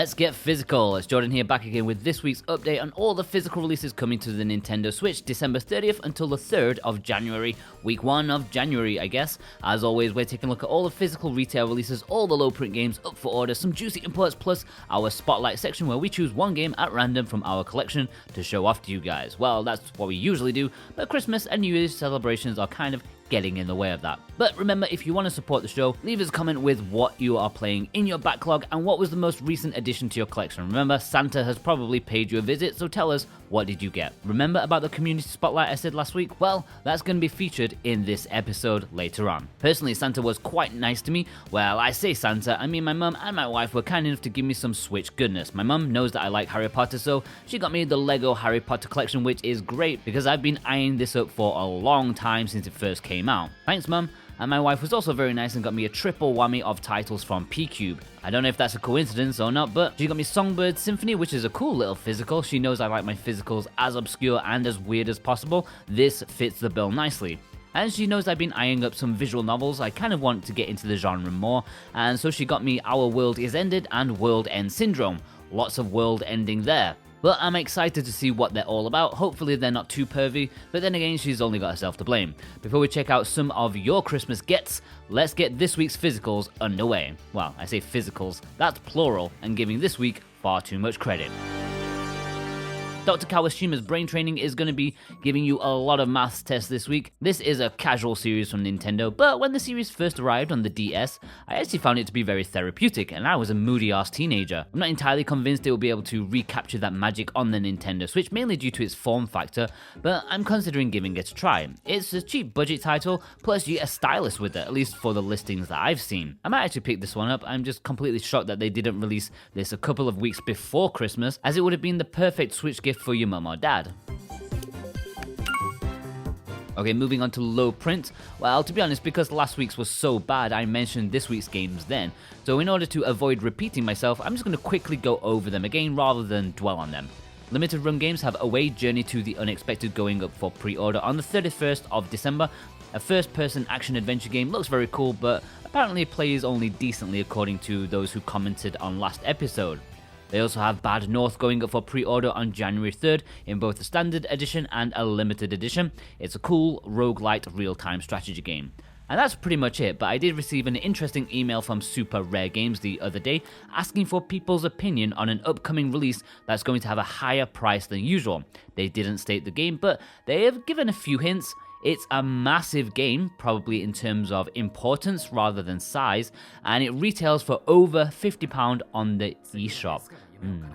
Let's get physical. It's Jordan here, back again with this week's update on all the physical releases coming to the Nintendo Switch December 30th until the 3rd of January, week 1 of January, I guess. As always, we're taking a look at all the physical retail releases, all the low print games up for order, some juicy imports, plus our spotlight section where we choose one game at random from our collection to show off to you guys. Well, that's what we usually do, but Christmas and New Year's celebrations are kind of getting in the way of that. But remember, if you want to support the show, leave us a comment with what you are playing in your backlog and what was the most recent addition to your collection. Remember, Santa has probably paid you a visit, so tell us, what did you get? Remember about the community spotlight I said last week? Well, that's going to be featured in this episode later on. Personally, Santa was quite nice to me. Well, I say Santa, I mean my mum and my wife were kind enough to give me some Switch goodness. My mum knows that I like Harry Potter, so she got me the Lego Harry Potter collection, which is great because I've been eyeing this up for a long time since it first came out. Thanks, Mum. And my wife was also very nice and got me a triple whammy of titles from P-Cube. I don't know if that's a coincidence or not, but she got me Songbird Symphony, which is a cool little physical. She knows I like my physicals as obscure and as weird as possible. This fits the bill nicely. And she knows I've been eyeing up some visual novels. I kind of want to get into the genre more, and so she got me Our World Is Ended and World End Syndrome. Lots of world ending there. But I'm excited to see what they're all about. Hopefully they're not too pervy, but then again, she's only got herself to blame. Before we check out some of your Christmas gets, let's get this week's physicals underway. Well, I say physicals, that's plural, and giving this week far too much credit. Dr. Kawashima's Brain Training is going to be giving you a lot of maths tests this week. This is a casual series from Nintendo, but when the series first arrived on the DS, I actually found it to be very therapeutic, and I was a moody-ass teenager. I'm not entirely convinced it will be able to recapture that magic on the Nintendo Switch, mainly due to its form factor, but I'm considering giving it a try. It's a cheap budget title, plus you get a stylus with it, at least for the listings that I've seen. I might actually pick this one up. I'm just completely shocked that they didn't release this a couple of weeks before Christmas, as it would have been the perfect Switch gift for your mum or dad. Okay, moving on to low print. Well, to be honest, because last week's was so bad, I mentioned this week's games then. So in order to avoid repeating myself, I'm just going to quickly go over them again rather than dwell on them. Limited run games have Away Journey to the Unexpected going up for pre-order on the 31st of December. A first-person action-adventure game looks very cool, but apparently plays only decently according to those who commented on last episode. They also have Bad North going up for pre-order on January 3rd in both the standard edition and a limited edition. It's a cool roguelite real-time strategy game. And that's pretty much it, but I did receive an interesting email from Super Rare Games the other day asking for people's opinion on an upcoming release that's going to have a higher price than usual. They didn't state the game, but they have given a few hints. It's a massive game, probably in terms of importance rather than size, and it retails for over £50 on the eShop.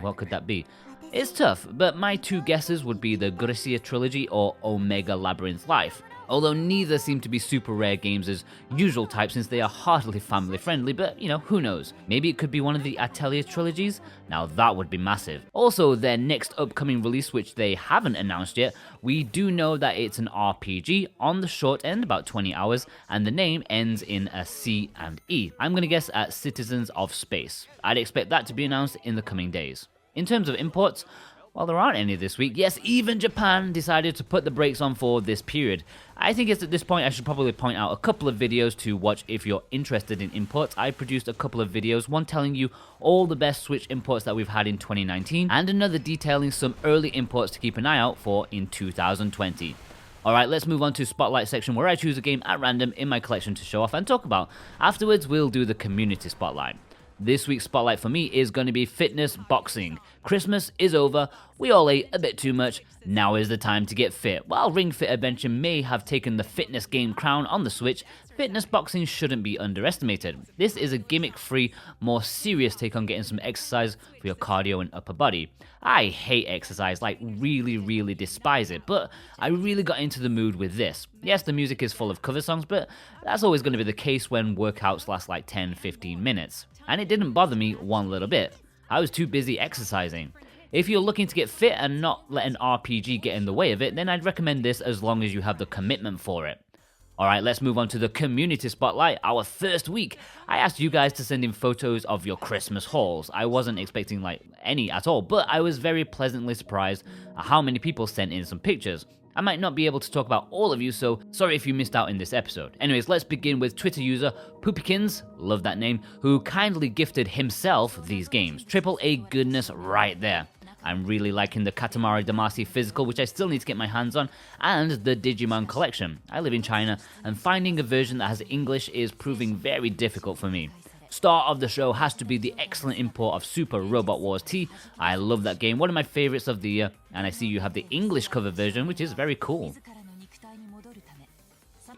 What could that be? It's tough, but my two guesses would be the Gracia Trilogy or Omega Labyrinth Life. Although neither seem to be Super Rare Games' usual type since they are hardly family friendly, but who knows? Maybe it could be one of the Atelier trilogies? Now that would be massive. Also, their next upcoming release, which they haven't announced yet, we do know that it's an RPG on the short end, about 20 hours, and the name ends in a C and E. I'm gonna guess at Citizens of Space. I'd expect that to be announced in the coming days. In terms of imports, well, there aren't any this week. Yes, even Japan decided to put the brakes on for this period. I think it's at this point I should probably point out a couple of videos to watch if you're interested in imports. I produced a couple of videos, one telling you all the best Switch imports that we've had in 2019, and another detailing some early imports to keep an eye out for in 2020. Alright, let's move on to Spotlight section where I choose a game at random in my collection to show off and talk about. Afterwards, we'll do the community spotlight. This week's spotlight for me is going to be fitness boxing. Christmas is over, we all ate a bit too much, now is the time to get fit. While Ring Fit Adventure may have taken the fitness game crown on the Switch, fitness boxing shouldn't be underestimated. This is a gimmick-free, more serious take on getting some exercise for your cardio and upper body. I hate exercise, like really despise it, but I really got into the mood with this. Yes, the music is full of cover songs, but that's always going to be the case when workouts last like 10-15 minutes. And it didn't bother me one little bit. I was too busy exercising. If you're looking to get fit and not let an RPG get in the way of it, then I'd recommend this as long as you have the commitment for it. Alright, let's move on to the community spotlight. Our first week, I asked you guys to send in photos of your Christmas hauls. I wasn't expecting any at all, but I was very pleasantly surprised at how many people sent in some pictures. I might not be able to talk about all of you, so sorry if you missed out in this episode. Anyways, let's begin with Twitter user Poopykins, love that name, who kindly gifted himself these games. AAA goodness right there. I'm really liking the Katamari Damacy physical, which I still need to get my hands on, and the Digimon collection. I live in China, and finding a version that has English is proving very difficult for me. Star of the show has to be the excellent import of Super Robot Wars T. I love that game, one of my favorites of the year, and I see you have the English cover version, which is very cool.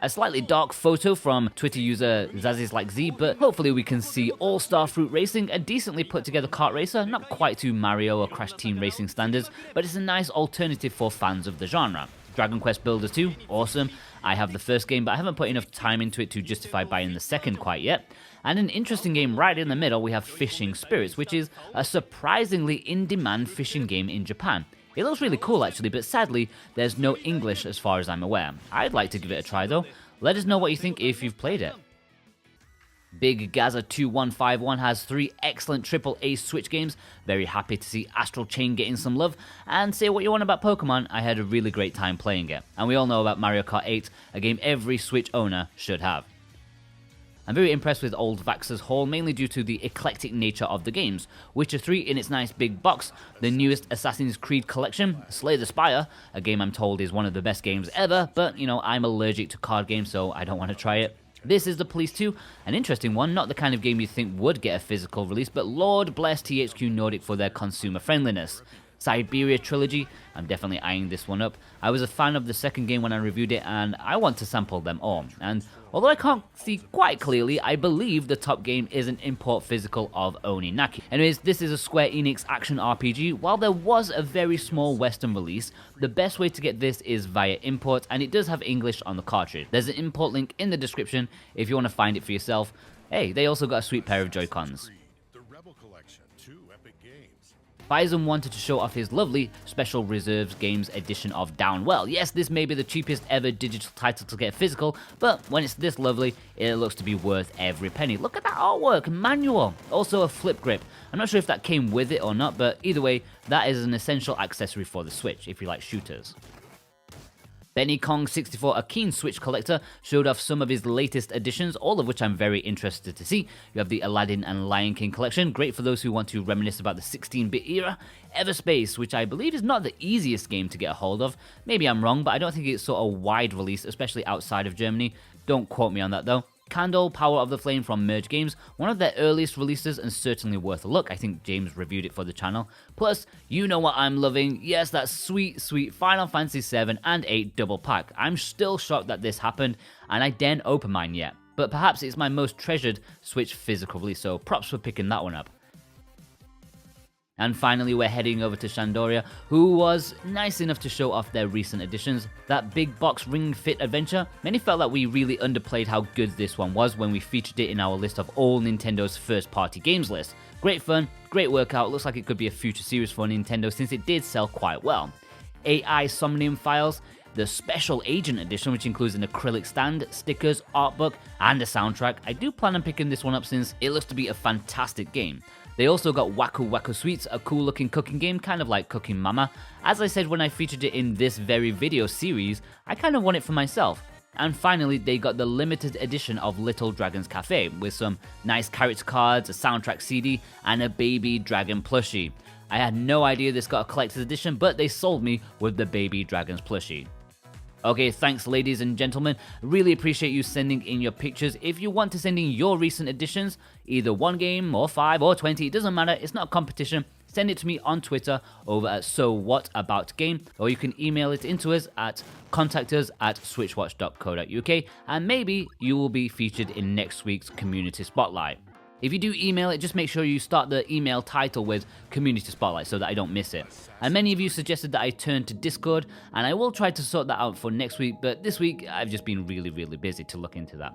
A slightly dark photo from Twitter user ZazisLikeZ, but hopefully we can see All-Star Fruit Racing, a decently put together kart racer, not quite to Mario or Crash Team Racing standards, but it's a nice alternative for fans of the genre. Dragon Quest Builders 2, awesome. I have the first game, but I haven't put enough time into it to justify buying the second quite yet. And an interesting game right in the middle, we have Fishing Spirits, which is a surprisingly in-demand fishing game in Japan. It looks really cool actually, but sadly, there's no English as far as I'm aware. I'd like to give it a try though. Let us know what you think if you've played it. Big Gaza 2151 has 3 excellent AAA Switch games. Very happy to see Astral Chain getting some love. And say what you want about Pokemon, I had a really great time playing it. And we all know about Mario Kart 8, a game every Switch owner should have. I'm very impressed with Old Vaxxer's haul, mainly due to the eclectic nature of the games. Witcher 3 in its nice big box, the newest Assassin's Creed collection, Slay the Spire, a game I'm told is one of the best games ever, but, you know, I'm allergic to card games, so I don't want to try it. This is The Police 2, an interesting one, not the kind of game you think would get a physical release, but Lord bless THQ Nordic for their consumer friendliness. Siberia Trilogy, I'm definitely eyeing this one up. I was a fan of the second game when I reviewed it, and I want to sample them all. And although I can't see quite clearly, I believe the top game is an import physical of Oninaki. Anyways, this is a Square Enix action RPG. While there was a very small Western release, the best way to get this is via import, and it does have English on the cartridge. There's an import link in the description if you want to find it for yourself. Hey, they also got a sweet pair of Joy-Cons. Bison wanted to show off his lovely Special Reserves Games edition of Downwell. Yes, this may be the cheapest ever digital title to get physical, but when it's this lovely, it looks to be worth every penny. Look at that artwork, manual, also a flip grip. I'm not sure if that came with it or not, but either way, that is an essential accessory for the Switch if you like shooters. Benny Kong 64, a keen Switch collector, showed off some of his latest additions, all of which I'm very interested to see. You have the Aladdin and Lion King collection, great for those who want to reminisce about the 16-bit era. Everspace, which I believe is not the easiest game to get a hold of. Maybe I'm wrong, but I don't think it's sort of wide release, especially outside of Germany. Don't quote me on that though. Candle, Power of the Flame from Merge Games, one of their earliest releases and certainly worth a look. I think James reviewed it for the channel. Plus, you know what I'm loving. Yes, that sweet, sweet Final Fantasy 7 and 8 double pack. I'm still shocked that this happened, and I daren't open mine yet. But perhaps it's my most treasured Switch physical release, so props for picking that one up. And finally, we're heading over to Shandoria, who was nice enough to show off their recent additions. That big box Ring Fit adventure, many felt that we really underplayed how good this one was when we featured it in our list of all Nintendo's first-party games list. Great fun, great workout, looks like it could be a future series for Nintendo since it did sell quite well. AI Somnium Files, the Special Agent Edition, which includes an acrylic stand, stickers, art book, and a soundtrack. I do plan on picking this one up since it looks to be a fantastic game. They also got Waku Waku Sweets, a cool looking cooking game, kind of like Cooking Mama. As I said when I featured it in this very video series, I kind of want it for myself. And finally, they got the limited edition of Little Dragon's Cafe, with some nice character cards, a soundtrack CD, and a baby dragon plushie. I had no idea this got a collector's edition, but they sold me with the baby dragon's plushie. Okay, thanks ladies and gentlemen, really appreciate you sending in your pictures. If you want to send in your recent additions, either one game or 5 or 20, it doesn't matter, it's not a competition, send it to me on Twitter over at SoWhatAboutGame, or you can email it into us at contactors@switchwatch.co.uk, and maybe you will be featured in next week's Community Spotlight. If you do email it, just make sure you start the email title with Community Spotlight so that I don't miss it. And many of you suggested that I turn to Discord, and I will try to sort that out for next week, but this week I've just been really busy to look into that.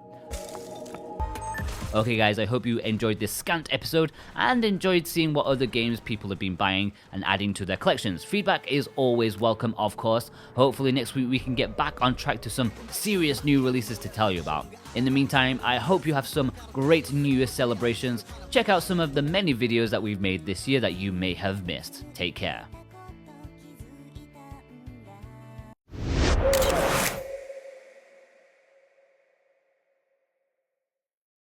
Okay guys, I hope you enjoyed this scant episode and enjoyed seeing what other games people have been buying and adding to their collections. Feedback is always welcome, of course. Hopefully next week we can get back on track to some serious new releases to tell you about. In the meantime, I hope you have some great New Year celebrations. Check out some of the many videos that we've made this year that you may have missed. Take care.